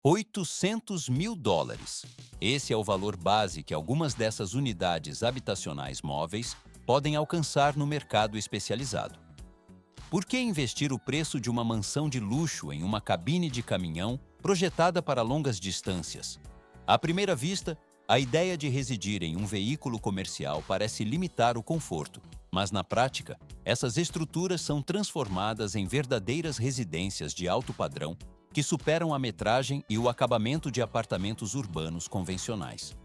US$ 800.000. Esse é o valor base que algumas dessas unidades habitacionais móveis podem alcançar no mercado especializado. Por que investir o preço de uma mansão de luxo em uma cabine de caminhão projetada para longas distâncias? À primeira vista, a ideia de residir em um veículo comercial parece limitar o conforto, mas na prática, essas estruturas são transformadas em verdadeiras residências de alto padrão que superam a metragem e o acabamento de apartamentos urbanos convencionais.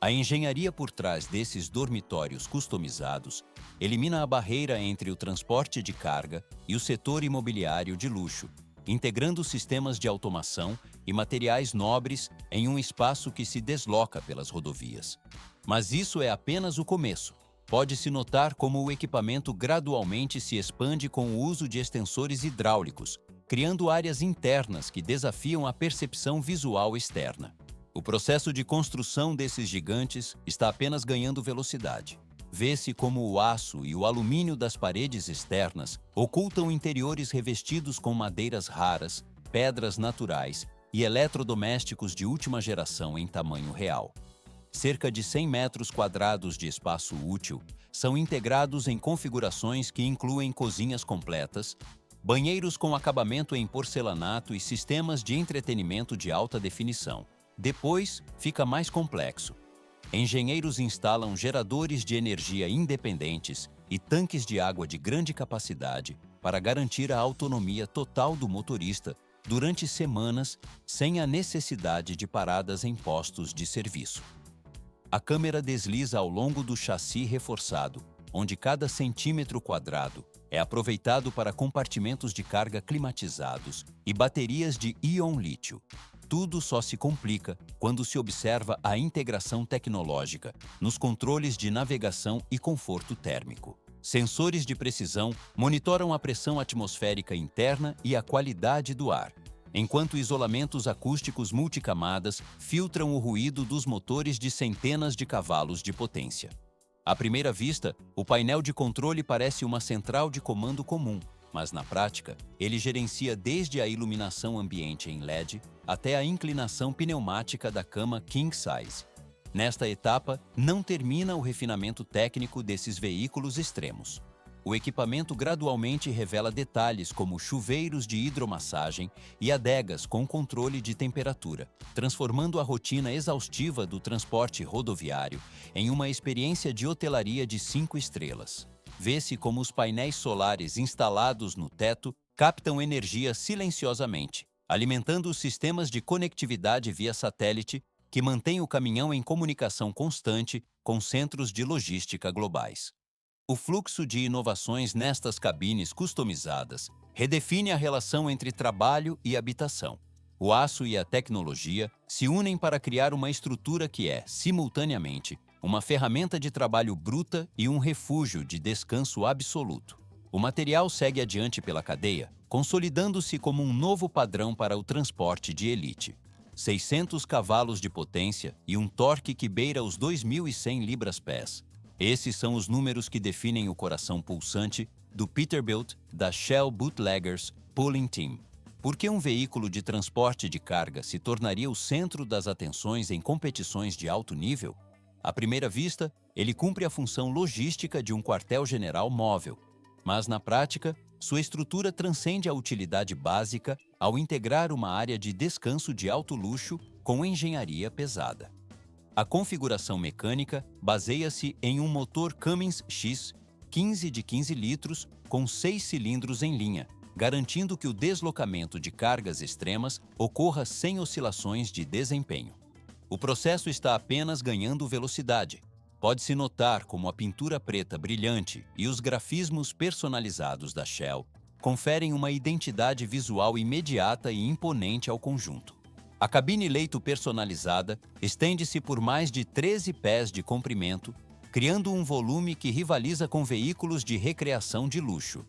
A engenharia por trás desses dormitórios customizados elimina a barreira entre o transporte de carga e o setor imobiliário de luxo, integrando sistemas de automação e materiais nobres em um espaço que se desloca pelas rodovias. Mas isso é apenas o começo. Pode-se notar como o equipamento gradualmente se expande com o uso de extensores hidráulicos, criando áreas internas que desafiam a percepção visual externa. O processo de construção desses gigantes está apenas ganhando velocidade. Vê-se como o aço e o alumínio das paredes externas ocultam interiores revestidos com madeiras raras, pedras naturais e eletrodomésticos de última geração em tamanho real. Cerca de 100 metros quadrados de espaço útil são integrados em configurações que incluem cozinhas completas, banheiros com acabamento em porcelanato e sistemas de entretenimento de alta definição. Depois, fica mais complexo. Engenheiros instalam geradores de energia independentes e tanques de água de grande capacidade para garantir a autonomia total do motorista durante semanas sem a necessidade de paradas em postos de serviço. A câmera desliza ao longo do chassi reforçado, onde cada centímetro quadrado é aproveitado para compartimentos de carga climatizados e baterias de íon lítio. Tudo só se complica quando se observa a integração tecnológica nos controles de navegação e conforto térmico. Sensores de precisão monitoram a pressão atmosférica interna e a qualidade do ar, enquanto isolamentos acústicos multicamadas filtram o ruído dos motores de centenas de cavalos de potência. À primeira vista, o painel de controle parece uma central de comando comum, mas na prática, ele gerencia desde a iluminação ambiente em LED até a inclinação pneumática da cama King Size. Nesta etapa, não termina o refinamento técnico desses veículos extremos. O equipamento gradualmente revela detalhes como chuveiros de hidromassagem e adegas com controle de temperatura, transformando a rotina exaustiva do transporte rodoviário em uma experiência de hotelaria de 5 estrelas. Vê-se como os painéis solares instalados no teto captam energia silenciosamente, alimentando os sistemas de conectividade via satélite que mantêm o caminhão em comunicação constante com centros de logística globais. O fluxo de inovações nestas cabines customizadas redefine a relação entre trabalho e habitação. O aço e a tecnologia se unem para criar uma estrutura que é, simultaneamente, uma ferramenta de trabalho bruta e um refúgio de descanso absoluto. O material segue adiante pela cadeia, consolidando-se como um novo padrão para o transporte de elite. 600 cavalos de potência e um torque que beira os 2.100 libras-pés. Esses são os números que definem o coração pulsante do Peterbilt da Shell Bootleggers Pulling Team. Por que um veículo de transporte de carga se tornaria o centro das atenções em competições de alto nível? À primeira vista, ele cumpre a função logística de um quartel-general móvel, mas na prática, sua estrutura transcende a utilidade básica ao integrar uma área de descanso de alto luxo com engenharia pesada. A configuração mecânica baseia-se em um motor Cummins X 15 de 15 litros com 6 cilindros em linha, garantindo que o deslocamento de cargas extremas ocorra sem oscilações de desempenho. O processo está apenas ganhando velocidade. Pode-se notar como a pintura preta brilhante e os grafismos personalizados da Shell conferem uma identidade visual imediata e imponente ao conjunto. A cabine leito personalizada estende-se por mais de 13 pés de comprimento, criando um volume que rivaliza com veículos de recreação de luxo.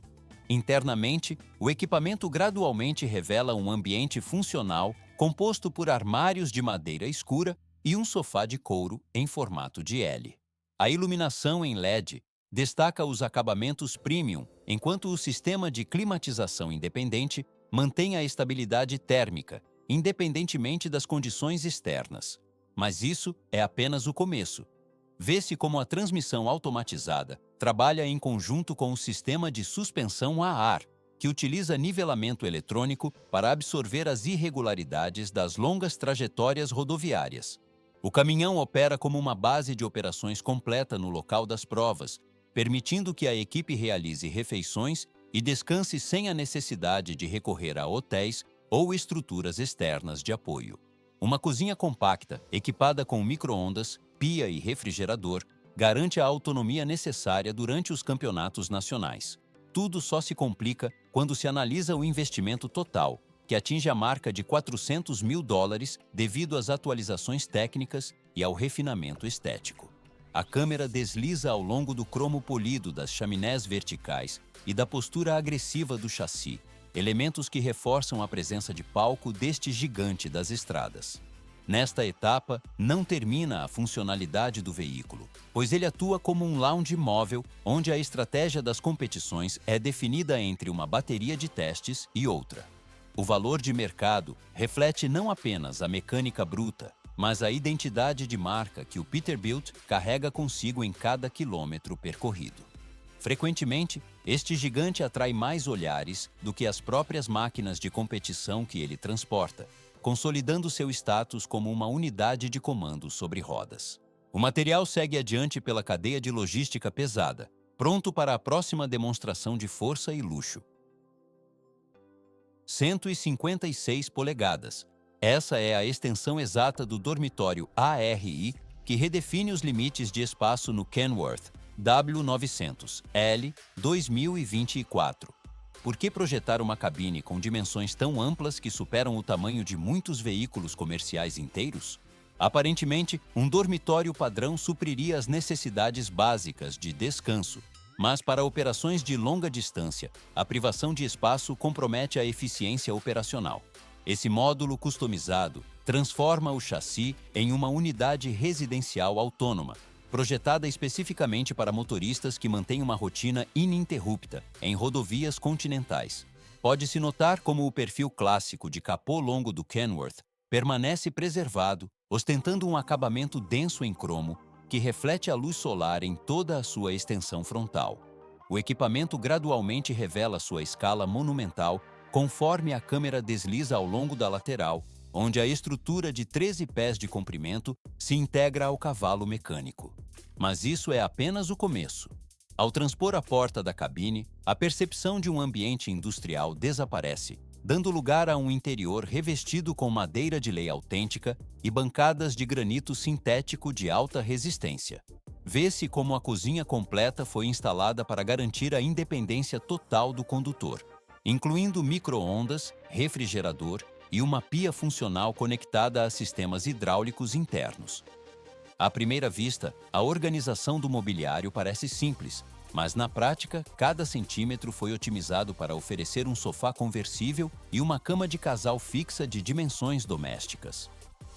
Internamente, o equipamento gradualmente revela um ambiente funcional composto por armários de madeira escura e um sofá de couro em formato de L. A iluminação em LED destaca os acabamentos premium, enquanto o sistema de climatização independente mantém a estabilidade térmica, independentemente das condições externas. Mas isso é apenas o começo. Vê-se como a transmissão automatizada trabalha em conjunto com o sistema de suspensão a ar, que utiliza nivelamento eletrônico para absorver as irregularidades das longas trajetórias rodoviárias. O caminhão opera como uma base de operações completa no local das provas, permitindo que a equipe realize refeições e descanse sem a necessidade de recorrer a hotéis ou estruturas externas de apoio. Uma cozinha compacta, equipada com micro-ondas, pia e refrigerador, garante a autonomia necessária durante os campeonatos nacionais. Tudo só se complica quando se analisa o investimento total, que atinge a marca de $400 mil devido às atualizações técnicas e ao refinamento estético. A câmera desliza ao longo do cromo polido das chaminés verticais e da postura agressiva do chassi, elementos que reforçam a presença de palco deste gigante das estradas. Nesta etapa, não termina a funcionalidade do veículo, pois ele atua como um lounge móvel, onde a estratégia das competições é definida entre uma bateria de testes e outra. O valor de mercado reflete não apenas a mecânica bruta, mas a identidade de marca que o Peterbilt carrega consigo em cada quilômetro percorrido. Frequentemente, este gigante atrai mais olhares do que as próprias máquinas de competição que ele transporta, consolidando seu status como uma unidade de comando sobre rodas. O material segue adiante pela cadeia de logística pesada, pronto para a próxima demonstração de força e luxo. 156 polegadas. Essa é a extensão exata do dormitório ARI, que redefine os limites de espaço no Kenworth W900L 2024. Por que projetar uma cabine com dimensões tão amplas que superam o tamanho de muitos veículos comerciais inteiros? Aparentemente, um dormitório padrão supriria as necessidades básicas de descanso, mas para operações de longa distância, a privação de espaço compromete a eficiência operacional. Esse módulo customizado transforma o chassi em uma unidade residencial autônoma, projetada especificamente para motoristas que mantêm uma rotina ininterrupta em rodovias continentais. Pode-se notar como o perfil clássico de capô longo do Kenworth permanece preservado, ostentando um acabamento denso em cromo que reflete a luz solar em toda a sua extensão frontal. O equipamento gradualmente revela sua escala monumental conforme a câmera desliza ao longo da lateral, onde a estrutura de 13 pés de comprimento se integra ao cavalo mecânico. Mas isso é apenas o começo. Ao transpor a porta da cabine, a percepção de um ambiente industrial desaparece, dando lugar a um interior revestido com madeira de lei autêntica e bancadas de granito sintético de alta resistência. Vê-se como a cozinha completa foi instalada para garantir a independência total do condutor, incluindo micro-ondas, refrigerador e uma pia funcional conectada a sistemas hidráulicos internos. À primeira vista, a organização do mobiliário parece simples, mas na prática, cada centímetro foi otimizado para oferecer um sofá conversível e uma cama de casal fixa de dimensões domésticas.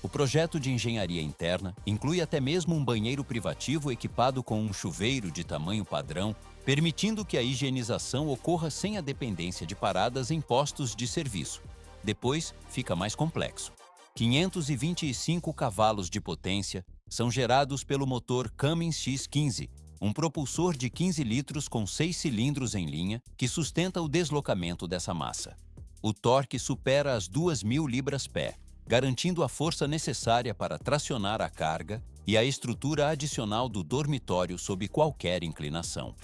O projeto de engenharia interna inclui até mesmo um banheiro privativo equipado com um chuveiro de tamanho padrão, permitindo que a higienização ocorra sem a dependência de paradas em postos de serviço. Depois, fica mais complexo. 525 cavalos de potência são gerados pelo motor Cummins X15, um propulsor de 15 litros com 6 cilindros em linha que sustenta o deslocamento dessa massa. O torque supera as 2.000 libras-pé, garantindo a força necessária para tracionar a carga e a estrutura adicional do dormitório sob qualquer inclinação.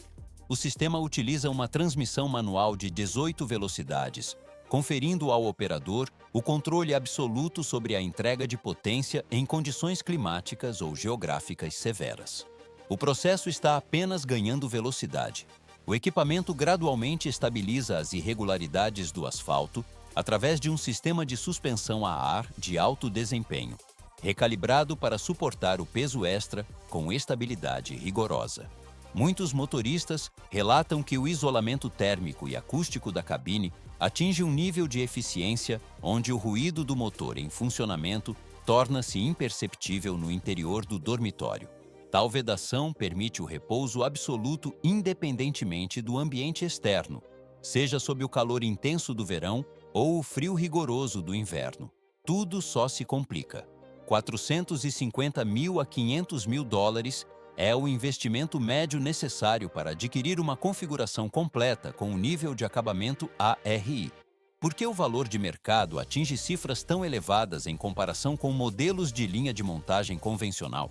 O sistema utiliza uma transmissão manual de 18 velocidades, conferindo ao operador o controle absoluto sobre a entrega de potência em condições climáticas ou geográficas severas. O processo está apenas ganhando velocidade. O equipamento gradualmente estabiliza as irregularidades do asfalto através de um sistema de suspensão a ar de alto desempenho, recalibrado para suportar o peso extra com estabilidade rigorosa. Muitos motoristas relatam que o isolamento térmico e acústico da cabine atinge um nível de eficiência onde o ruído do motor em funcionamento torna-se imperceptível no interior do dormitório. Tal vedação permite o repouso absoluto independentemente do ambiente externo, seja sob o calor intenso do verão ou o frio rigoroso do inverno. tudo só se complica. 450 mil a 500 mil dólares é o investimento médio necessário para adquirir uma configuração completa com o nível de acabamento ARI. Por que o valor de mercado atinge cifras tão elevadas em comparação com modelos de linha de montagem convencional?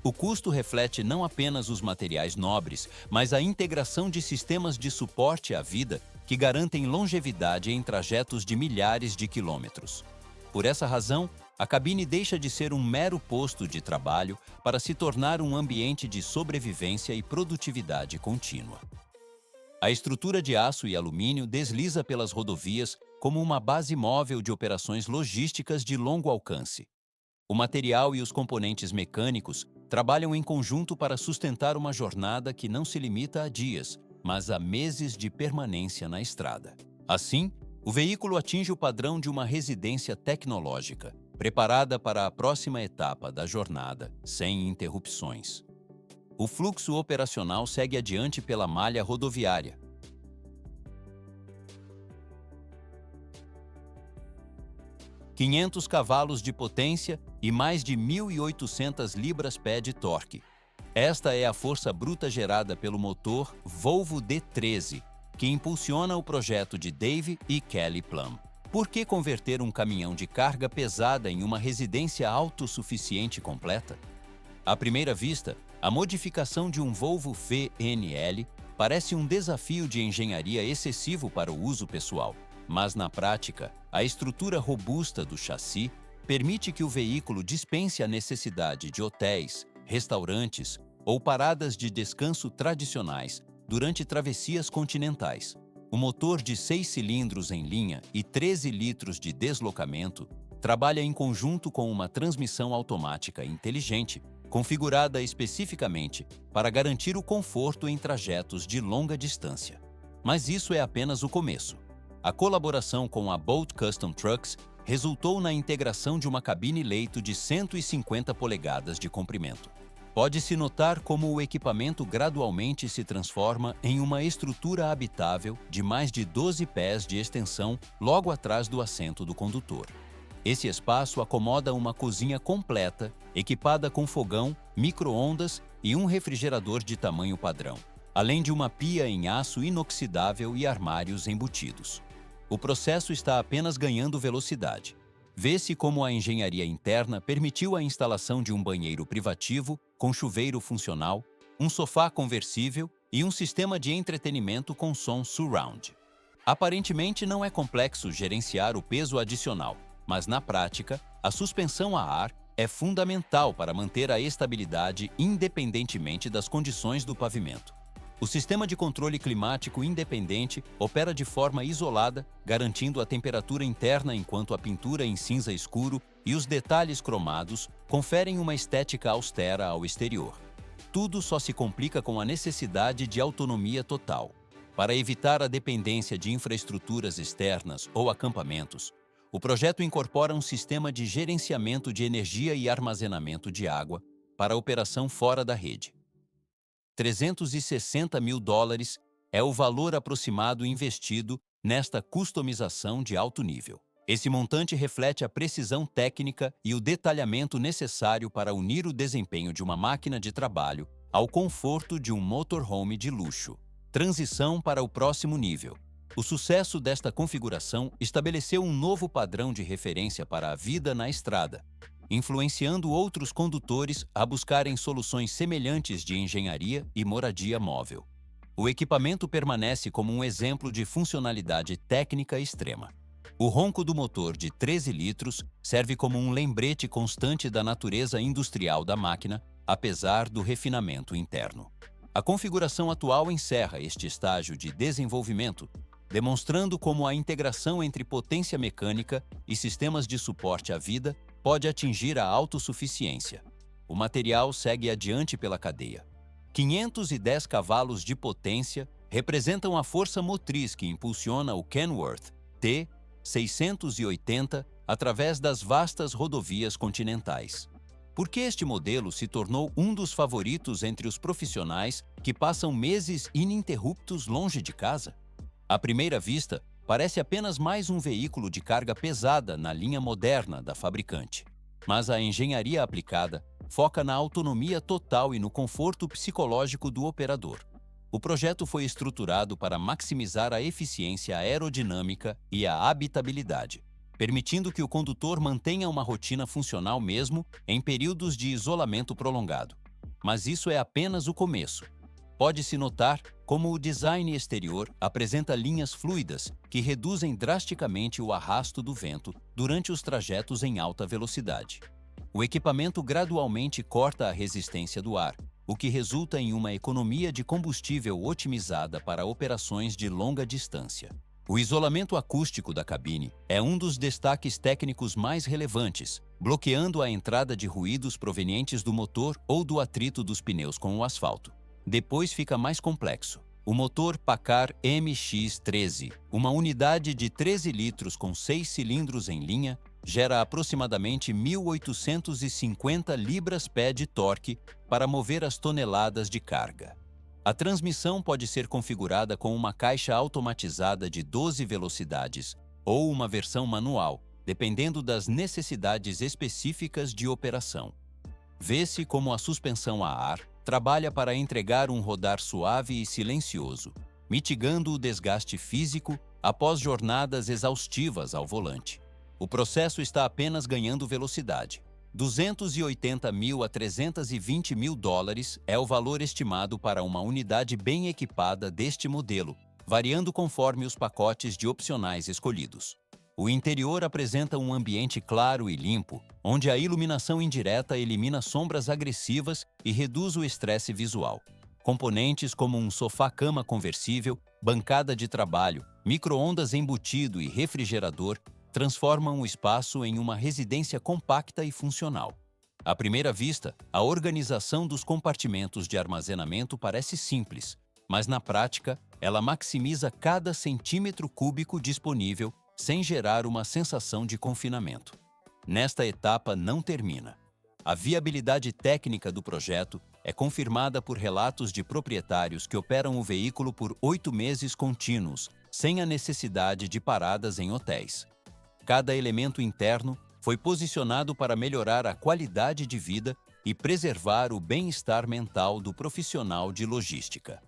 O custo reflete não apenas os materiais nobres, mas a integração de sistemas de suporte à vida que garantem longevidade em trajetos de milhares de quilômetros. Por essa razão, a cabine deixa de ser um mero posto de trabalho para se tornar um ambiente de sobrevivência e produtividade contínua. A estrutura de aço e alumínio desliza pelas rodovias como uma base móvel de operações logísticas de longo alcance. O material e os componentes mecânicos trabalham em conjunto para sustentar uma jornada que não se limita a dias, mas a meses de permanência na estrada. Assim, o veículo atinge o padrão de uma residência tecnológica, preparada para a próxima etapa da jornada, sem interrupções. O fluxo operacional segue adiante pela malha rodoviária. ...500 cavalos de potência e mais de 1.800 libras-pé de torque. Esta é a força bruta gerada pelo motor Volvo D13, que impulsiona o projeto de Dave e Kelly Plum. Por que converter um caminhão de carga pesada em uma residência autossuficiente completa? À primeira vista, a modificação de um Volvo VNL parece um desafio de engenharia excessivo para o uso pessoal. Mas, na prática, a estrutura robusta do chassi permite que o veículo dispense a necessidade de hotéis, restaurantes ou paradas de descanso tradicionais durante travessias continentais. O motor de 6 cilindros em linha e 13 litros de deslocamento trabalha em conjunto com uma transmissão automática inteligente, configurada especificamente para garantir o conforto em trajetos de longa distância. Mas isso é apenas o começo. A colaboração com a Bolt Custom Trucks resultou na integração de uma cabine-leito de 150 polegadas de comprimento. Pode-se notar como o equipamento gradualmente se transforma em uma estrutura habitável de mais de 12 pés de extensão logo atrás do assento do condutor. Esse espaço acomoda uma cozinha completa, equipada com fogão, micro-ondas e um refrigerador de tamanho padrão, além de uma pia em aço inoxidável e armários embutidos. O processo está apenas ganhando velocidade. Vê-se como a engenharia interna permitiu a instalação de um banheiro privativo com chuveiro funcional, um sofá conversível e um sistema de entretenimento com som surround. Aparentemente não é complexo gerenciar o peso adicional, mas na prática, a suspensão a ar é fundamental para manter a estabilidade independentemente das condições do pavimento. O sistema de controle climático independente opera de forma isolada, garantindo a temperatura interna enquanto a pintura em cinza escuro e os detalhes cromados conferem uma estética austera ao exterior. Tudo só se complica com a necessidade de autonomia total. Para evitar a dependência de infraestruturas externas ou acampamentos, o projeto incorpora um sistema de gerenciamento de energia e armazenamento de água para a operação fora da rede. 360 mil dólares é o valor aproximado investido nesta customização de alto nível. Esse montante reflete a precisão técnica e o detalhamento necessário para unir o desempenho de uma máquina de trabalho ao conforto de um motorhome de luxo. Transição para o próximo nível. O sucesso desta configuração estabeleceu um novo padrão de referência para a vida na estrada, influenciando outros condutores a buscarem soluções semelhantes de engenharia e moradia móvel. O equipamento permanece como um exemplo de funcionalidade técnica extrema. O ronco do motor de 13 litros serve como um lembrete constante da natureza industrial da máquina, apesar do refinamento interno. A configuração atual encerra este estágio de desenvolvimento, demonstrando como a integração entre potência mecânica e sistemas de suporte à vida pode atingir a autossuficiência. O material segue adiante pela cadeia. 510 cavalos de potência representam a força motriz que impulsiona o Kenworth T680 através das vastas rodovias continentais. Por que este modelo se tornou um dos favoritos entre os profissionais que passam meses ininterruptos longe de casa? À primeira vista, parece apenas mais um veículo de carga pesada na linha moderna da fabricante. Mas a engenharia aplicada foca na autonomia total e no conforto psicológico do operador. O projeto foi estruturado para maximizar a eficiência aerodinâmica e a habitabilidade, permitindo que o condutor mantenha uma rotina funcional mesmo em períodos de isolamento prolongado. Mas isso é apenas o começo. Pode-se notar como o design exterior apresenta linhas fluidas que reduzem drasticamente o arrasto do vento durante os trajetos em alta velocidade. O equipamento gradualmente corta a resistência do ar, o que resulta em uma economia de combustível otimizada para operações de longa distância. O isolamento acústico da cabine é um dos destaques técnicos mais relevantes, bloqueando a entrada de ruídos provenientes do motor ou do atrito dos pneus com o asfalto. Depois fica mais complexo. O motor Packard MX-13, uma unidade de 13 litros com 6 cilindros em linha, gera aproximadamente 1.850 libras-pé de torque para mover as toneladas de carga. A transmissão pode ser configurada com uma caixa automatizada de 12 velocidades ou uma versão manual, dependendo das necessidades específicas de operação. Vê-se como a suspensão a ar trabalha para entregar um rodar suave e silencioso, mitigando o desgaste físico após jornadas exaustivas ao volante. O processo está apenas ganhando velocidade. 280 mil a 320 mil dólares é o valor estimado para uma unidade bem equipada deste modelo, variando conforme os pacotes de opcionais escolhidos. O interior apresenta um ambiente claro e limpo, onde a iluminação indireta elimina sombras agressivas e reduz o estresse visual. Componentes como um sofá-cama conversível, bancada de trabalho, micro-ondas embutido e refrigerador transformam o espaço em uma residência compacta e funcional. À primeira vista, a organização dos compartimentos de armazenamento parece simples, mas na prática, ela maximiza cada centímetro cúbico disponível sem gerar uma sensação de confinamento. Nesta etapa não termina. A viabilidade técnica do projeto é confirmada por relatos de proprietários que operam o veículo por 8 meses contínuos, sem a necessidade de paradas em hotéis. Cada elemento interno foi posicionado para melhorar a qualidade de vida e preservar o bem-estar mental do profissional de logística.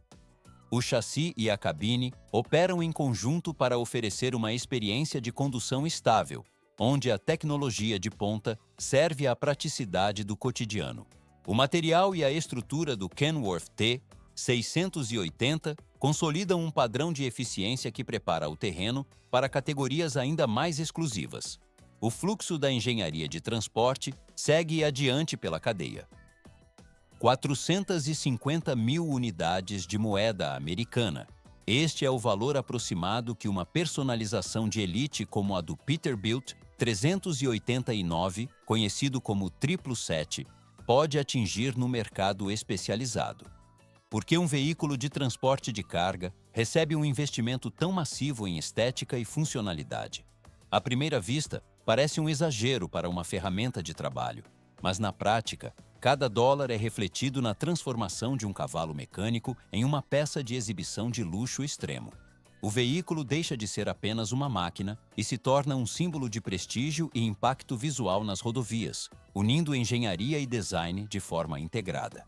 O chassi e a cabine operam em conjunto para oferecer uma experiência de condução estável, onde a tecnologia de ponta serve à praticidade do cotidiano. O material e a estrutura do Kenworth T680 consolidam um padrão de eficiência que prepara o terreno para categorias ainda mais exclusivas. O fluxo da engenharia de transporte segue adiante pela cadeia. 450 mil unidades de moeda americana. Este é o valor aproximado que uma personalização de elite como a do Peterbilt 389, conhecido como 777, pode atingir no mercado especializado. Por que um veículo de transporte de carga recebe um investimento tão massivo em estética e funcionalidade? À primeira vista, parece um exagero para uma ferramenta de trabalho, mas na prática, cada dólar é refletido na transformação de um cavalo mecânico em uma peça de exibição de luxo extremo. O veículo deixa de ser apenas uma máquina e se torna um símbolo de prestígio e impacto visual nas rodovias, unindo engenharia e design de forma integrada.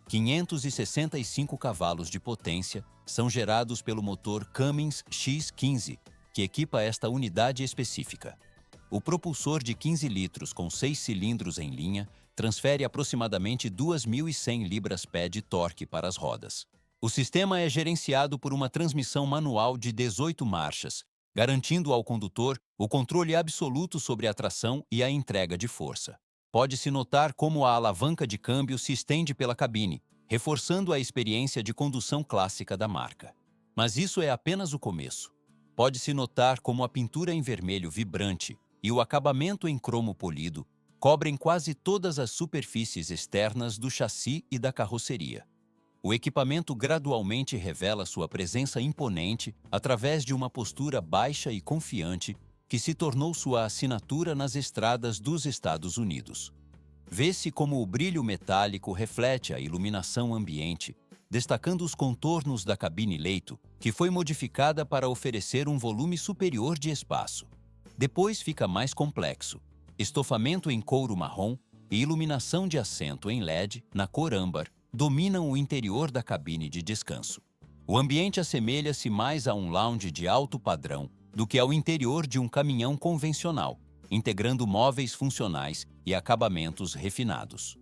565 cavalos de potência são gerados pelo motor Cummins X15, que equipa esta unidade específica. O propulsor de 15 litros com 6 cilindros em linha transfere aproximadamente 2.100 libras-pé de torque para as rodas. O sistema é gerenciado por uma transmissão manual de 18 marchas, garantindo ao condutor o controle absoluto sobre a tração e a entrega de força. Pode-se notar como a alavanca de câmbio se estende pela cabine, reforçando a experiência de condução clássica da marca. Mas isso é apenas o começo. Pode-se notar como a pintura em vermelho vibrante e o acabamento em cromo polido cobrem quase todas as superfícies externas do chassi e da carroceria. O equipamento gradualmente revela sua presença imponente através de uma postura baixa e confiante que se tornou sua assinatura nas estradas dos Estados Unidos. Vê-se como o brilho metálico reflete a iluminação ambiente, destacando os contornos da cabine-leito, que foi modificada para oferecer um volume superior de espaço. Depois fica mais complexo: estofamento em couro marrom e iluminação de assento em LED na cor âmbar dominam o interior da cabine de descanso. O ambiente assemelha-se mais a um lounge de alto padrão do que ao interior de um caminhão convencional, integrando móveis funcionais e acabamentos refinados.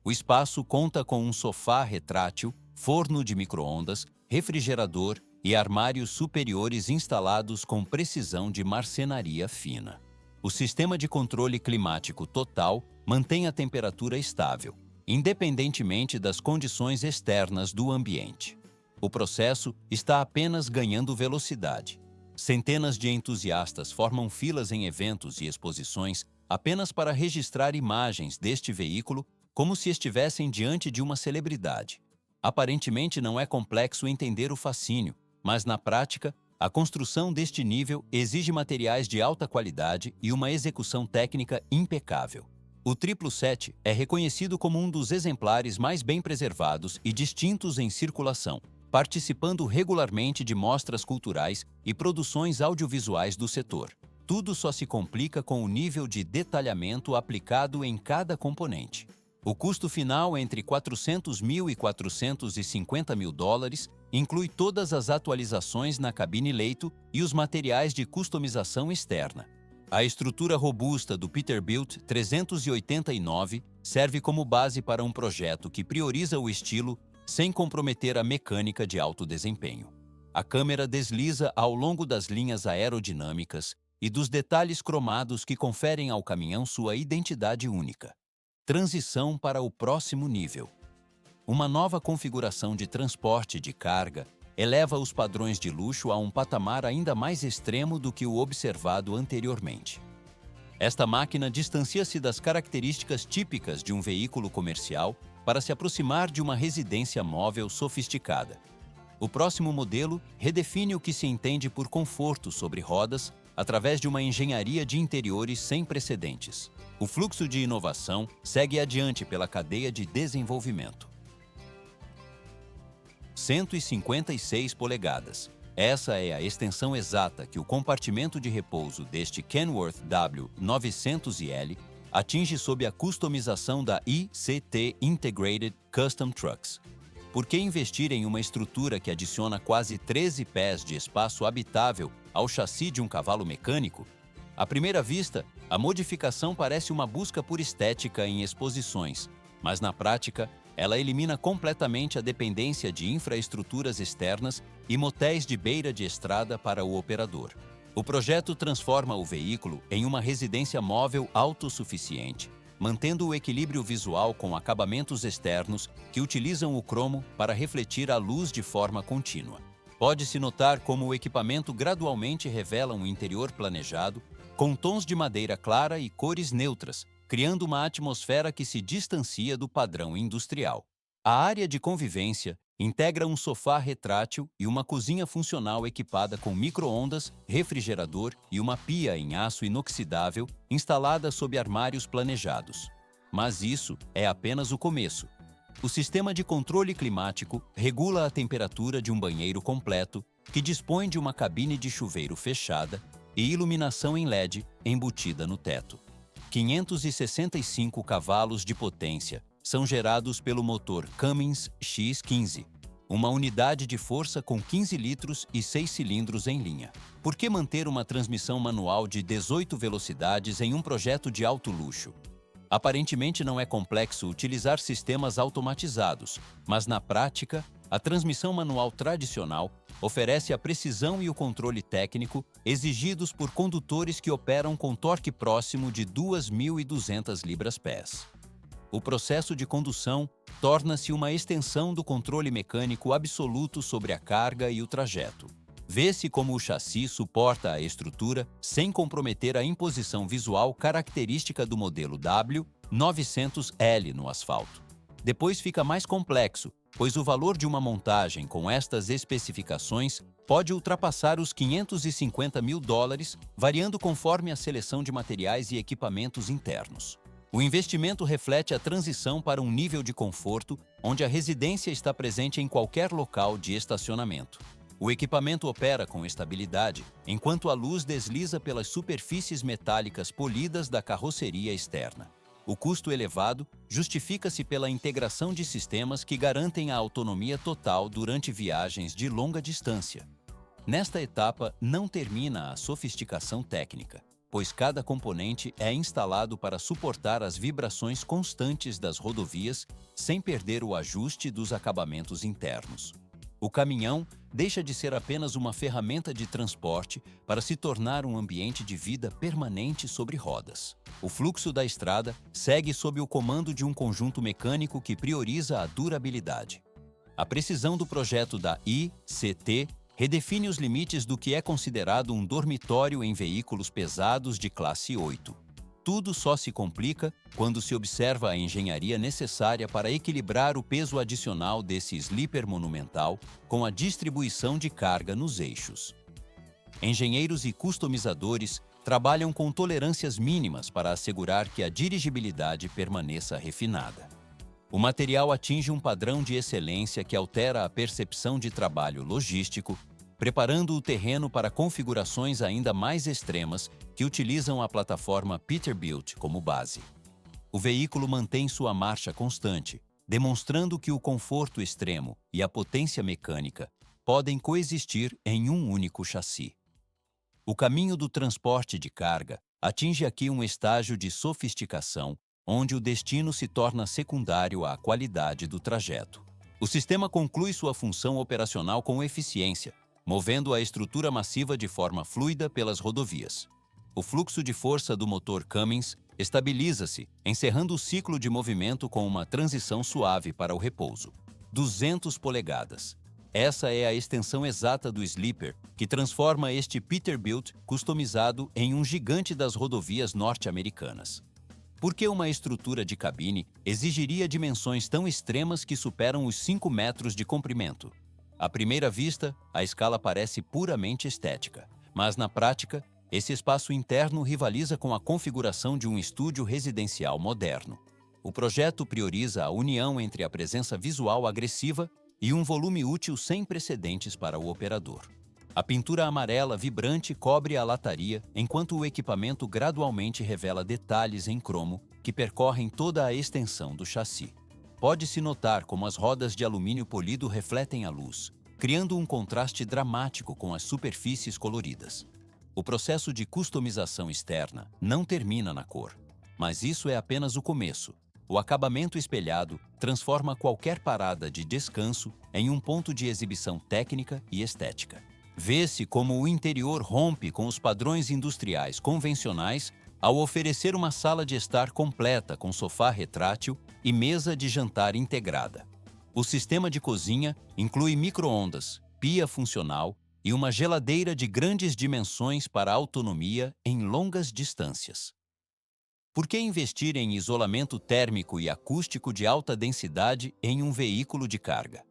O espaço conta com um sofá retrátil, forno de micro-ondas, refrigerador e armários superiores instalados com precisão de marcenaria fina. O sistema de controle climático total mantém a temperatura estável, independentemente das condições externas do ambiente. O processo está apenas ganhando velocidade. Centenas de entusiastas formam filas em eventos e exposições apenas para registrar imagens deste veículo como se estivessem diante de uma celebridade. Aparentemente não é complexo entender o fascínio, mas na prática, a construção deste nível exige materiais de alta qualidade e uma execução técnica impecável. O 777 é reconhecido como um dos exemplares mais bem preservados e distintos em circulação, participando regularmente de mostras culturais e produções audiovisuais do setor. Tudo só se complica com o nível de detalhamento aplicado em cada componente. O custo final entre 400 mil e 450 mil dólares inclui todas as atualizações na cabine-leito e os materiais de customização externa. A estrutura robusta do Peterbilt 389 serve como base para um projeto que prioriza o estilo sem comprometer a mecânica de alto desempenho. A câmera desliza ao longo das linhas aerodinâmicas e dos detalhes cromados que conferem ao caminhão sua identidade única. Transição para o próximo nível. Uma nova configuração de transporte de carga eleva os padrões de luxo a um patamar ainda mais extremo do que o observado anteriormente. Esta máquina distancia-se das características típicas de um veículo comercial para se aproximar de uma residência móvel sofisticada. O próximo modelo redefine o que se entende por conforto sobre rodas através de uma engenharia de interiores sem precedentes. O fluxo de inovação segue adiante pela cadeia de desenvolvimento. 156 polegadas. Essa é a extensão exata que o compartimento de repouso deste Kenworth W900L atinge sob a customização da ICT Integrated Custom Trucks. Por que investir em uma estrutura que adiciona quase 13 pés de espaço habitável ao chassi de um cavalo mecânico? À primeira vista, a modificação parece uma busca por estética em exposições, mas na prática, ela elimina completamente a dependência de infraestruturas externas e motéis de beira de estrada para o operador. O projeto transforma o veículo em uma residência móvel autossuficiente, mantendo o equilíbrio visual com acabamentos externos que utilizam o cromo para refletir a luz de forma contínua. Pode-se notar como o equipamento gradualmente revela um interior planejado, com tons de madeira clara e cores neutras, criando uma atmosfera que se distancia do padrão industrial. A área de convivência integra um sofá retrátil e uma cozinha funcional equipada com micro-ondas, refrigerador e uma pia em aço inoxidável instalada sob armários planejados. Mas isso é apenas o começo. O sistema de controle climático regula a temperatura de um banheiro completo, que dispõe de uma cabine de chuveiro fechada e iluminação em LED embutida no teto. 565 cavalos de potência são gerados pelo motor Cummins X15, uma unidade de força com 15 litros e 6 cilindros em linha. Por que manter uma transmissão manual de 18 velocidades em um projeto de alto luxo? Aparentemente não é complexo utilizar sistemas automatizados, mas na prática, a transmissão manual tradicional oferece a precisão e o controle técnico exigidos por condutores que operam com torque próximo de 2.200 libras-pés. O processo de condução torna-se uma extensão do controle mecânico absoluto sobre a carga e o trajeto. Vê-se como o chassi suporta a estrutura sem comprometer a imposição visual característica do modelo W900L no asfalto. Depois fica mais complexo, pois o valor de uma montagem com estas especificações pode ultrapassar os 550 mil dólares, variando conforme a seleção de materiais e equipamentos internos. O investimento reflete a transição para um nível de conforto onde a residência está presente em qualquer local de estacionamento. O equipamento opera com estabilidade, enquanto a luz desliza pelas superfícies metálicas polidas da carroceria externa. O custo elevado justifica-se pela integração de sistemas que garantem a autonomia total durante viagens de longa distância. Nesta etapa, não termina a sofisticação técnica, pois cada componente é instalado para suportar as vibrações constantes das rodovias sem perder o ajuste dos acabamentos internos. O caminhão deixa de ser apenas uma ferramenta de transporte para se tornar um ambiente de vida permanente sobre rodas. O fluxo da estrada segue sob o comando de um conjunto mecânico que prioriza a durabilidade. A precisão do projeto da ICT redefine os limites do que é considerado um dormitório em veículos pesados de classe 8. Tudo só se complica quando se observa a engenharia necessária para equilibrar o peso adicional desse sleeper monumental com a distribuição de carga nos eixos. Engenheiros e customizadores trabalham com tolerâncias mínimas para assegurar que a dirigibilidade permaneça refinada. O material atinge um padrão de excelência que altera a percepção de trabalho logístico, preparando o terreno para configurações ainda mais extremas que utilizam a plataforma Peterbilt como base. O veículo mantém sua marcha constante, demonstrando que o conforto extremo e a potência mecânica podem coexistir em um único chassi. O caminho do transporte de carga atinge aqui um estágio de sofisticação, onde o destino se torna secundário à qualidade do trajeto. O sistema conclui sua função operacional com eficiência, movendo a estrutura massiva de forma fluida pelas rodovias. O fluxo de força do motor Cummins estabiliza-se, encerrando o ciclo de movimento com uma transição suave para o repouso. 200 polegadas. Essa é a extensão exata do sleeper, que transforma este Peterbilt customizado em um gigante das rodovias norte-americanas. Por que uma estrutura de cabine exigiria dimensões tão extremas que superam os 5 metros de comprimento? À primeira vista, a escala parece puramente estética, mas na prática, esse espaço interno rivaliza com a configuração de um estúdio residencial moderno. O projeto prioriza a união entre a presença visual agressiva e um volume útil sem precedentes para o operador. A pintura amarela vibrante cobre a lataria, enquanto o equipamento gradualmente revela detalhes em cromo que percorrem toda a extensão do chassi. Pode-se notar como as rodas de alumínio polido refletem a luz, criando um contraste dramático com as superfícies coloridas. O processo de customização externa não termina na cor, mas isso é apenas o começo. O acabamento espelhado transforma qualquer parada de descanso em um ponto de exibição técnica e estética. Vê-se como o interior rompe com os padrões industriais convencionais ao oferecer uma sala de estar completa com sofá retrátil e mesa de jantar integrada. O sistema de cozinha inclui micro-ondas, pia funcional e uma geladeira de grandes dimensões para autonomia em longas distâncias. Por que investir em isolamento térmico e acústico de alta densidade em um veículo de carga?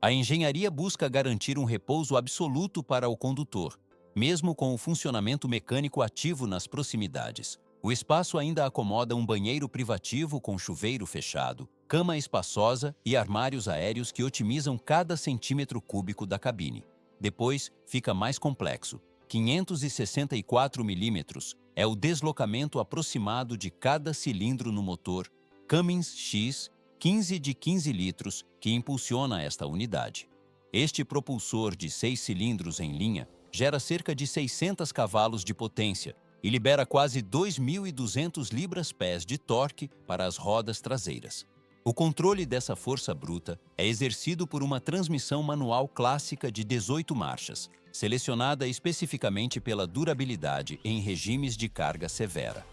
A engenharia busca garantir um repouso absoluto para o condutor, mesmo com o funcionamento mecânico ativo nas proximidades. O espaço ainda acomoda um banheiro privativo com chuveiro fechado, cama espaçosa e armários aéreos que otimizam cada centímetro cúbico da cabine. Depois, fica mais complexo. 564 milímetros é o deslocamento aproximado de cada cilindro no motor Cummins X 15 de 15 litros que impulsiona esta unidade. Este propulsor de 6 cilindros em linha gera cerca de 600 cavalos de potência e libera quase 2.200 libras-pés de torque para as rodas traseiras. O controle dessa força bruta é exercido por uma transmissão manual clássica de 18 marchas, selecionada especificamente pela durabilidade em regimes de carga severa.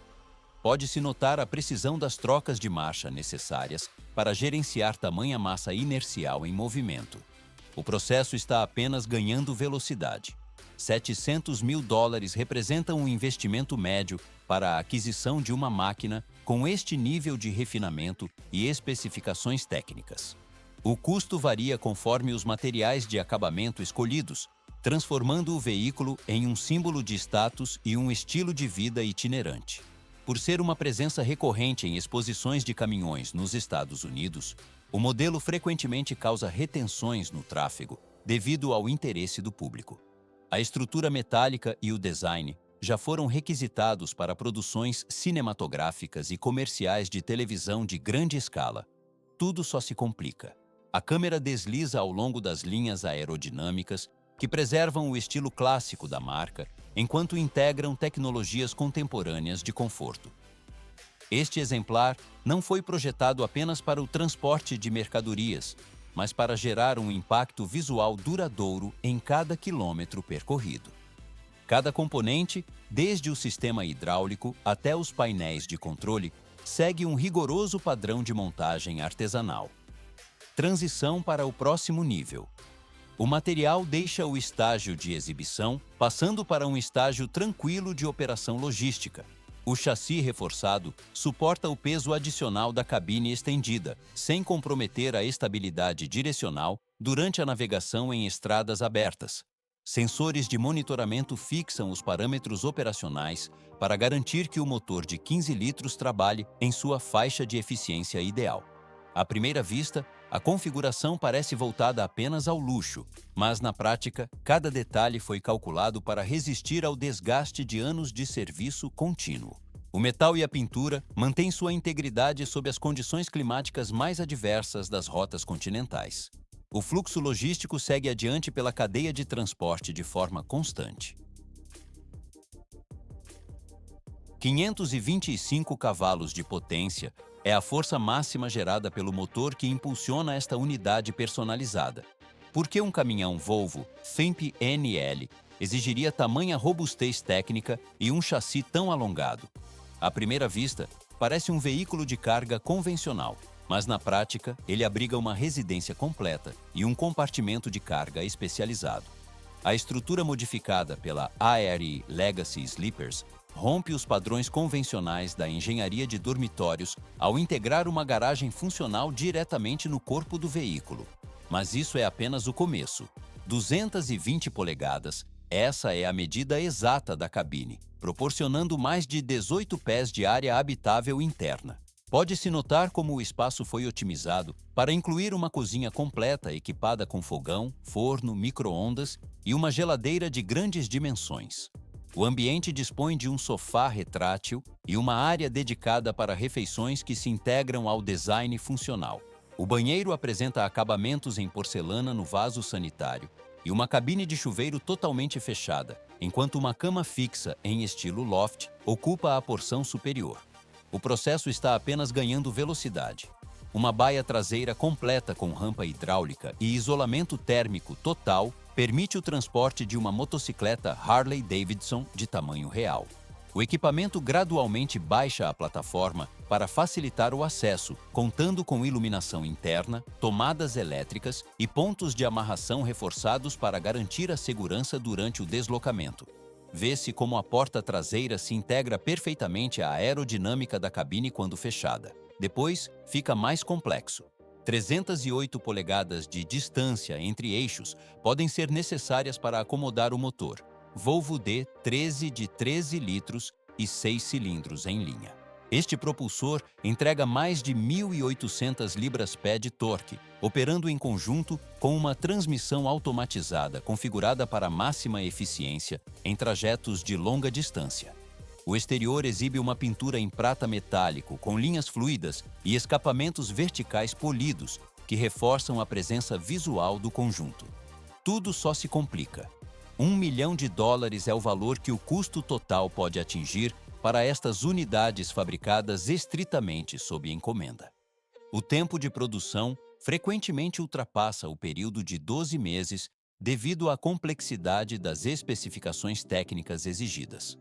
Pode-se notar a precisão das trocas de marcha necessárias para gerenciar tamanha massa inercial em movimento. O processo está apenas ganhando velocidade. $700 mil representam um investimento médio para a aquisição de uma máquina com este nível de refinamento e especificações técnicas. O custo varia conforme os materiais de acabamento escolhidos, transformando o veículo em um símbolo de status e um estilo de vida itinerante. Por ser uma presença recorrente em exposições de caminhões nos Estados Unidos, o modelo frequentemente causa retenções no tráfego devido ao interesse do público. A estrutura metálica e o design já foram requisitados para produções cinematográficas e comerciais de televisão de grande escala. Tudo só se complica. A câmera desliza ao longo das linhas aerodinâmicas que preservam o estilo clássico da marca, enquanto integram tecnologias contemporâneas de conforto. Este exemplar não foi projetado apenas para o transporte de mercadorias, mas para gerar um impacto visual duradouro em cada quilômetro percorrido. Cada componente, desde o sistema hidráulico até os painéis de controle, segue um rigoroso padrão de montagem artesanal. Transição para o próximo nível. O material deixa o estágio de exibição, passando para um estágio tranquilo de operação logística. O chassi reforçado suporta o peso adicional da cabine estendida, sem comprometer a estabilidade direcional durante a navegação em estradas abertas. Sensores de monitoramento fixam os parâmetros operacionais para garantir que o motor de 15 litros trabalhe em sua faixa de eficiência ideal. À primeira vista, a configuração parece voltada apenas ao luxo, mas na prática, cada detalhe foi calculado para resistir ao desgaste de anos de serviço contínuo. O metal e a pintura mantêm sua integridade sob as condições climáticas mais adversas das rotas continentais. O fluxo logístico segue adiante pela cadeia de transporte de forma constante. 525 cavalos de potência é a força máxima gerada pelo motor que impulsiona esta unidade personalizada. Por que um caminhão Volvo FEMP NL exigiria tamanha robustez técnica e um chassi tão alongado? À primeira vista, parece um veículo de carga convencional, mas na prática, ele abriga uma residência completa e um compartimento de carga especializado. A estrutura modificada pela ARE Legacy Sleepers rompe os padrões convencionais da engenharia de dormitórios ao integrar uma garagem funcional diretamente no corpo do veículo. Mas isso é apenas o começo. 220 polegadas, essa é a medida exata da cabine, proporcionando mais de 18 pés de área habitável interna. Pode-se notar como o espaço foi otimizado para incluir uma cozinha completa equipada com fogão, forno, micro-ondas e uma geladeira de grandes dimensões. O ambiente dispõe de um sofá retrátil e uma área dedicada para refeições que se integram ao design funcional. O banheiro apresenta acabamentos em porcelana no vaso sanitário e uma cabine de chuveiro totalmente fechada, enquanto uma cama fixa em estilo loft ocupa a porção superior. O processo está apenas ganhando velocidade. Uma baia traseira completa com rampa hidráulica e isolamento térmico total permite o transporte de uma motocicleta Harley-Davidson de tamanho real. O equipamento gradualmente baixa a plataforma para facilitar o acesso, contando com iluminação interna, tomadas elétricas e pontos de amarração reforçados para garantir a segurança durante o deslocamento. Vê-se como a porta traseira se integra perfeitamente à aerodinâmica da cabine quando fechada. Depois, fica mais complexo. 308 polegadas de distância entre eixos podem ser necessárias para acomodar o motor. Volvo D13 de 13 litros e 6 cilindros em linha. Este propulsor entrega mais de 1.800 libras-pé de torque, operando em conjunto com uma transmissão automatizada configurada para máxima eficiência em trajetos de longa distância. O exterior exibe uma pintura em prata metálico com linhas fluidas e escapamentos verticais polidos que reforçam a presença visual do conjunto. Tudo só se complica. $1 milhão é o valor que o custo total pode atingir para estas unidades fabricadas estritamente sob encomenda. O tempo de produção frequentemente ultrapassa o período de 12 meses devido à complexidade das especificações técnicas exigidas.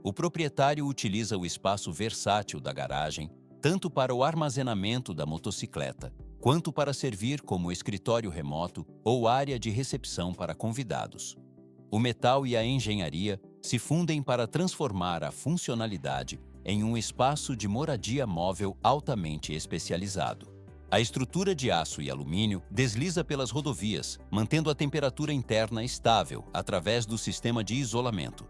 O proprietário utiliza o espaço versátil da garagem tanto para o armazenamento da motocicleta, quanto para servir como escritório remoto ou área de recepção para convidados. O metal e a engenharia se fundem para transformar a funcionalidade em um espaço de moradia móvel altamente especializado. A estrutura de aço e alumínio desliza pelas rodovias, mantendo a temperatura interna estável através do sistema de isolamento.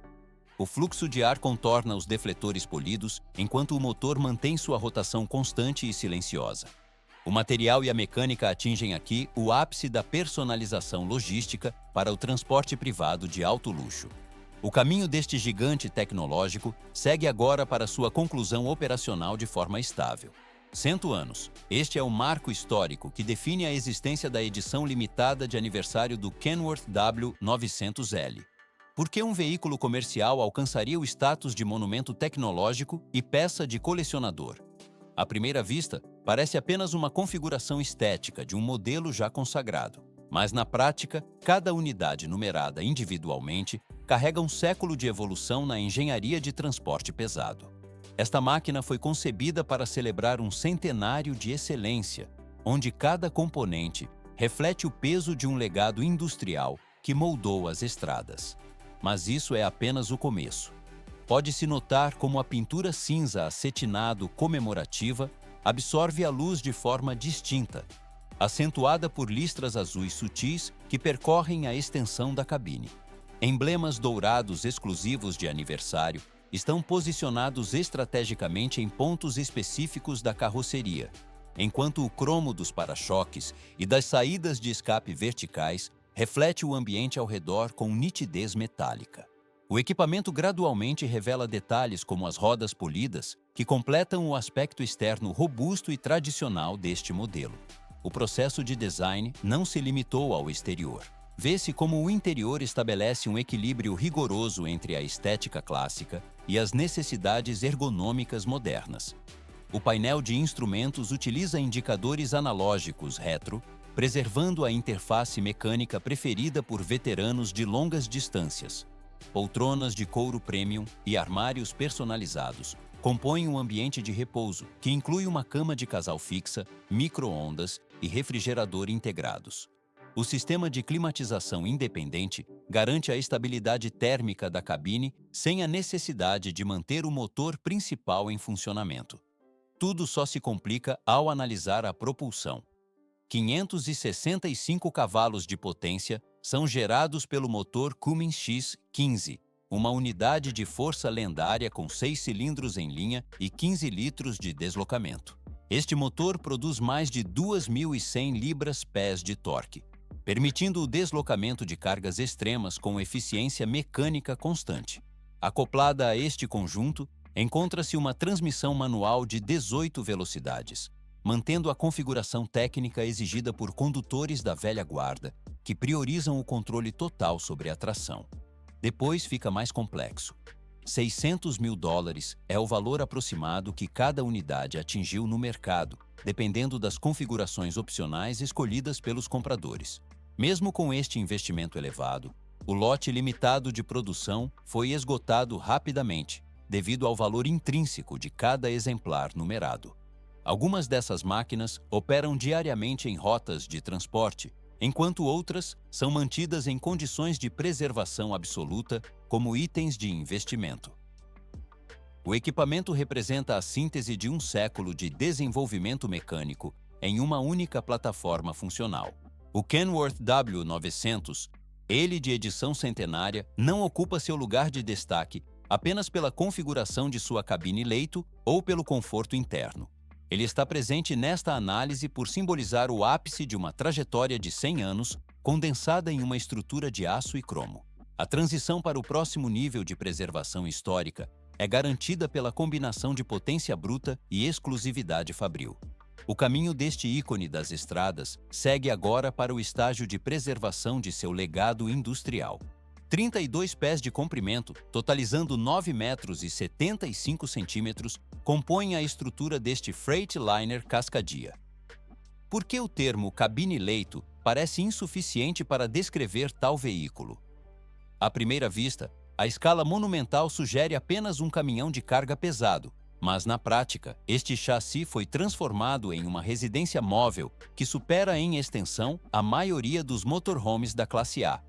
O fluxo de ar contorna os defletores polidos, enquanto o motor mantém sua rotação constante e silenciosa. O material e a mecânica atingem aqui o ápice da personalização logística para o transporte privado de alto luxo. O caminho deste gigante tecnológico segue agora para sua conclusão operacional de forma estável. 100 anos. Este é o marco histórico que define a existência da edição limitada de aniversário do Kenworth W900L. Por que um veículo comercial alcançaria o status de monumento tecnológico e peça de colecionador? À primeira vista, parece apenas uma configuração estética de um modelo já consagrado. Mas na prática, cada unidade numerada individualmente carrega um século de evolução na engenharia de transporte pesado. Esta máquina foi concebida para celebrar um centenário de excelência, onde cada componente reflete o peso de um legado industrial que moldou as estradas. Mas isso é apenas o começo. Pode-se notar como a pintura cinza acetinado comemorativa absorve a luz de forma distinta, acentuada por listras azuis sutis que percorrem a extensão da cabine. Emblemas dourados exclusivos de aniversário estão posicionados estrategicamente em pontos específicos da carroceria, enquanto o cromo dos para-choques e das saídas de escape verticais reflete o ambiente ao redor com nitidez metálica. O equipamento gradualmente revela detalhes como as rodas polidas, que completam o aspecto externo robusto e tradicional deste modelo. O processo de design não se limitou ao exterior. Vê-se como o interior estabelece um equilíbrio rigoroso entre a estética clássica e as necessidades ergonômicas modernas. O painel de instrumentos utiliza indicadores analógicos retro, preservando a interface mecânica preferida por veteranos de longas distâncias. Poltronas de couro premium e armários personalizados compõem um ambiente de repouso que inclui uma cama de casal fixa, micro-ondas e refrigerador integrados. O sistema de climatização independente garante a estabilidade térmica da cabine sem a necessidade de manter o motor principal em funcionamento. Tudo só se complica ao analisar a propulsão. 565 cavalos de potência são gerados pelo motor Cummins X15, uma unidade de força lendária com 6 cilindros em linha e 15 litros de deslocamento. Este motor produz mais de 2.100 libras-pés de torque, permitindo o deslocamento de cargas extremas com eficiência mecânica constante. Acoplada a este conjunto, encontra-se uma transmissão manual de 18 velocidades, mantendo a configuração técnica exigida por condutores da velha guarda, que priorizam o controle total sobre a tração. Depois fica mais complexo. $600 mil é o valor aproximado que cada unidade atingiu no mercado, dependendo das configurações opcionais escolhidas pelos compradores. Mesmo com este investimento elevado, o lote limitado de produção foi esgotado rapidamente, devido ao valor intrínseco de cada exemplar numerado. Algumas dessas máquinas operam diariamente em rotas de transporte, enquanto outras são mantidas em condições de preservação absoluta como itens de investimento. O equipamento representa a síntese de um século de desenvolvimento mecânico em uma única plataforma funcional. O Kenworth W900, ele de edição centenária, não ocupa seu lugar de destaque apenas pela configuração de sua cabine-leito ou pelo conforto interno. Ele está presente nesta análise por simbolizar o ápice de uma trajetória de 100 anos condensada em uma estrutura de aço e cromo. A transição para o próximo nível de preservação histórica é garantida pela combinação de potência bruta e exclusividade fabril. O caminho deste ícone das estradas segue agora para o estágio de preservação de seu legado industrial. 32 pés de comprimento, totalizando 9 metros e 75 centímetros, compõem a estrutura deste Freightliner Cascadia. Por que o termo cabine-leito parece insuficiente para descrever tal veículo? À primeira vista, a escala monumental sugere apenas um caminhão de carga pesado, mas na prática, este chassi foi transformado em uma residência móvel que supera em extensão a maioria dos motorhomes da classe A.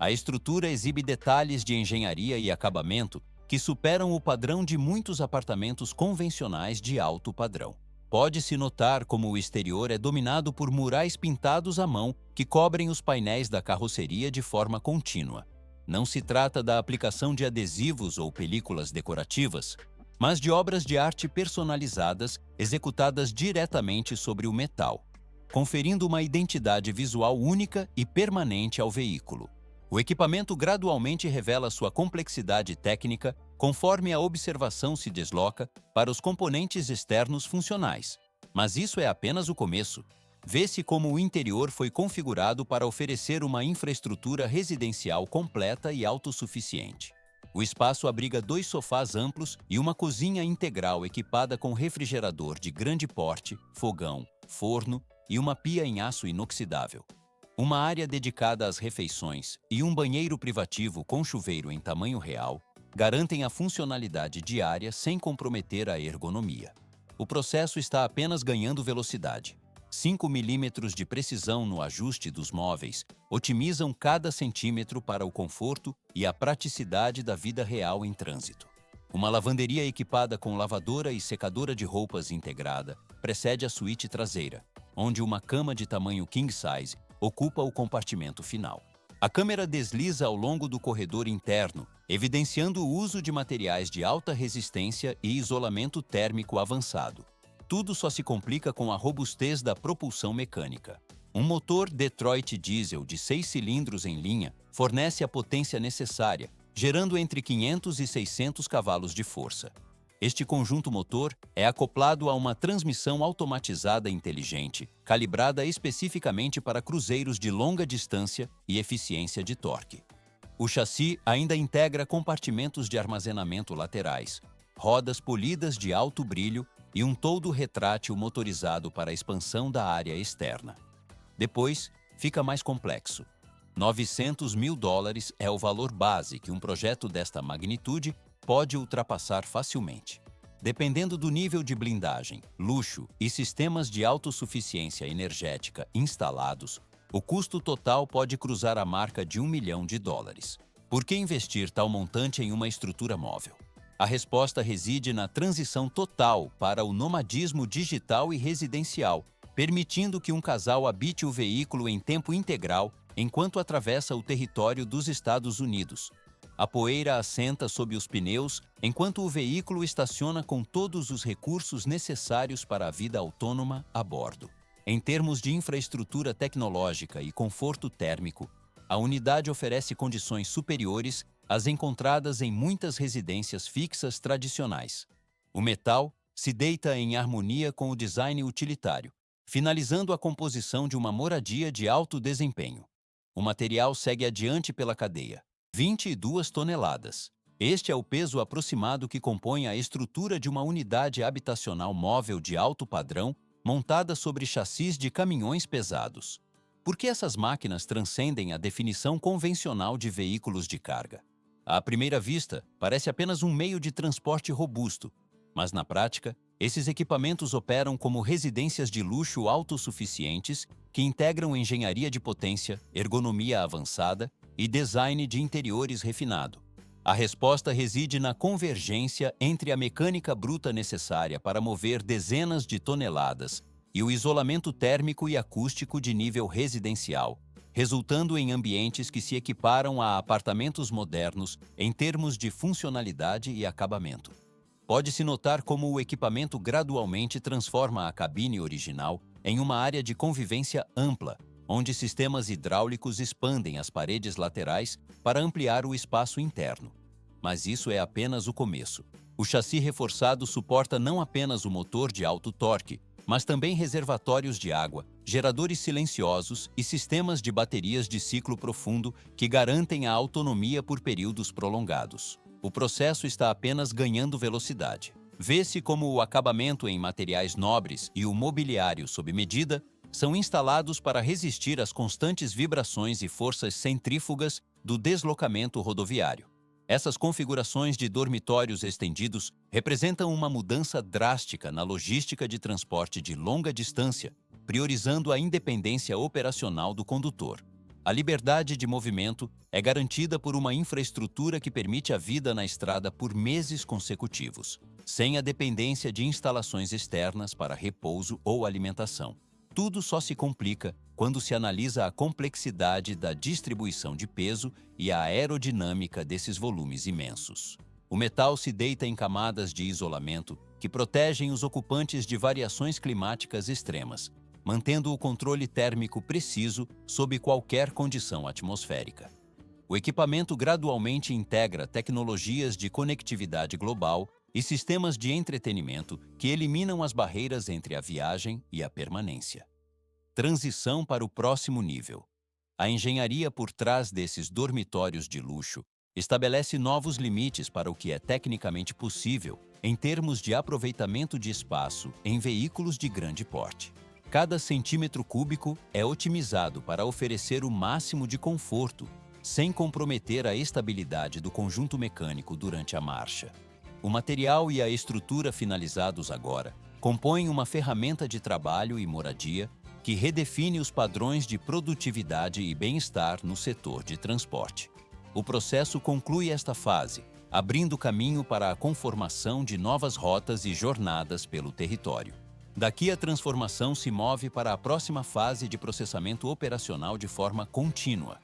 A estrutura exibe detalhes de engenharia e acabamento que superam o padrão de muitos apartamentos convencionais de alto padrão. Pode-se notar como o exterior é dominado por murais pintados à mão que cobrem os painéis da carroceria de forma contínua. Não se trata da aplicação de adesivos ou películas decorativas, mas de obras de arte personalizadas executadas diretamente sobre o metal, conferindo uma identidade visual única e permanente ao veículo. O equipamento gradualmente revela sua complexidade técnica conforme a observação se desloca para os componentes externos funcionais. Mas isso é apenas o começo. Vê-se como o interior foi configurado para oferecer uma infraestrutura residencial completa e autossuficiente. O espaço abriga 2 sofás amplos e uma cozinha integral equipada com refrigerador de grande porte, fogão, forno e uma pia em aço inoxidável. Uma área dedicada às refeições e um banheiro privativo com chuveiro em tamanho real garantem a funcionalidade diária sem comprometer a ergonomia. O processo está apenas ganhando velocidade. 5 milímetros de precisão no ajuste dos móveis otimizam cada centímetro para o conforto e a praticidade da vida real em trânsito. Uma lavanderia equipada com lavadora e secadora de roupas integrada precede a suíte traseira, onde uma cama de tamanho king size ocupa o compartimento final. A câmera desliza ao longo do corredor interno, evidenciando o uso de materiais de alta resistência e isolamento térmico avançado. Tudo só se complica com a robustez da propulsão mecânica. Um motor Detroit Diesel de 6 cilindros em linha fornece a potência necessária, gerando entre 500 e 600 cavalos de força. Este conjunto motor é acoplado a uma transmissão automatizada inteligente, calibrada especificamente para cruzeiros de longa distância e eficiência de torque. O chassi ainda integra compartimentos de armazenamento laterais, rodas polidas de alto brilho e um toldo retrátil motorizado para a expansão da área externa. Depois, fica mais complexo. $900 mil é o valor base que um projeto desta magnitude pode ultrapassar facilmente. Dependendo do nível de blindagem, luxo e sistemas de autossuficiência energética instalados, o custo total pode cruzar a marca de $1 milhão. Por que investir tal montante em uma estrutura móvel? A resposta reside na transição total para o nomadismo digital e residencial, permitindo que um casal habite o veículo em tempo integral enquanto atravessa o território dos Estados Unidos. A poeira assenta sob os pneus enquanto o veículo estaciona com todos os recursos necessários para a vida autônoma a bordo. Em termos de infraestrutura tecnológica e conforto térmico, a unidade oferece condições superiores às encontradas em muitas residências fixas tradicionais. O metal se deita em harmonia com o design utilitário, finalizando a composição de uma moradia de alto desempenho. O material segue adiante pela cadeia. 22 toneladas. Este é o peso aproximado que compõe a estrutura de uma unidade habitacional móvel de alto padrão montada sobre chassis de caminhões pesados. Por que essas máquinas transcendem a definição convencional de veículos de carga? À primeira vista, parece apenas um meio de transporte robusto, mas na prática, esses equipamentos operam como residências de luxo autossuficientes que integram engenharia de potência, ergonomia avançada e design de interiores refinado. A resposta reside na convergência entre a mecânica bruta necessária para mover dezenas de toneladas e o isolamento térmico e acústico de nível residencial, resultando em ambientes que se equiparam a apartamentos modernos em termos de funcionalidade e acabamento. Pode-se notar como o equipamento gradualmente transforma a cabine original em uma área de convivência ampla, onde sistemas hidráulicos expandem as paredes laterais para ampliar o espaço interno. Mas isso é apenas o começo. O chassi reforçado suporta não apenas o motor de alto torque, mas também reservatórios de água, geradores silenciosos e sistemas de baterias de ciclo profundo que garantem a autonomia por períodos prolongados. O processo está apenas ganhando velocidade. Vê-se como o acabamento em materiais nobres e o mobiliário sob medida são instalados para resistir às constantes vibrações e forças centrífugas do deslocamento rodoviário. Essas configurações de dormitórios estendidos representam uma mudança drástica na logística de transporte de longa distância, priorizando a independência operacional do condutor. A liberdade de movimento é garantida por uma infraestrutura que permite a vida na estrada por meses consecutivos, sem a dependência de instalações externas para repouso ou alimentação. tudo só se complica quando se analisa a complexidade da distribuição de peso e a aerodinâmica desses volumes imensos. O metal se deita em camadas de isolamento que protegem os ocupantes de variações climáticas extremas, mantendo o controle térmico preciso sob qualquer condição atmosférica. O equipamento gradualmente integra tecnologias de conectividade global e sistemas de entretenimento que eliminam as barreiras entre a viagem e a permanência. Transição para o próximo nível. A engenharia por trás desses dormitórios de luxo estabelece novos limites para o que é tecnicamente possível em termos de aproveitamento de espaço em veículos de grande porte. Cada centímetro cúbico é otimizado para oferecer o máximo de conforto, sem comprometer a estabilidade do conjunto mecânico durante a marcha. O material e a estrutura finalizados agora compõem uma ferramenta de trabalho e moradia que redefine os padrões de produtividade e bem-estar no setor de transporte. O processo conclui esta fase, abrindo caminho para a conformação de novas rotas e jornadas pelo território. Daqui a transformação se move para a próxima fase de processamento operacional de forma contínua.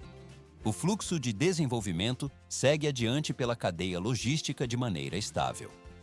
O fluxo de desenvolvimento segue adiante pela cadeia logística de maneira estável.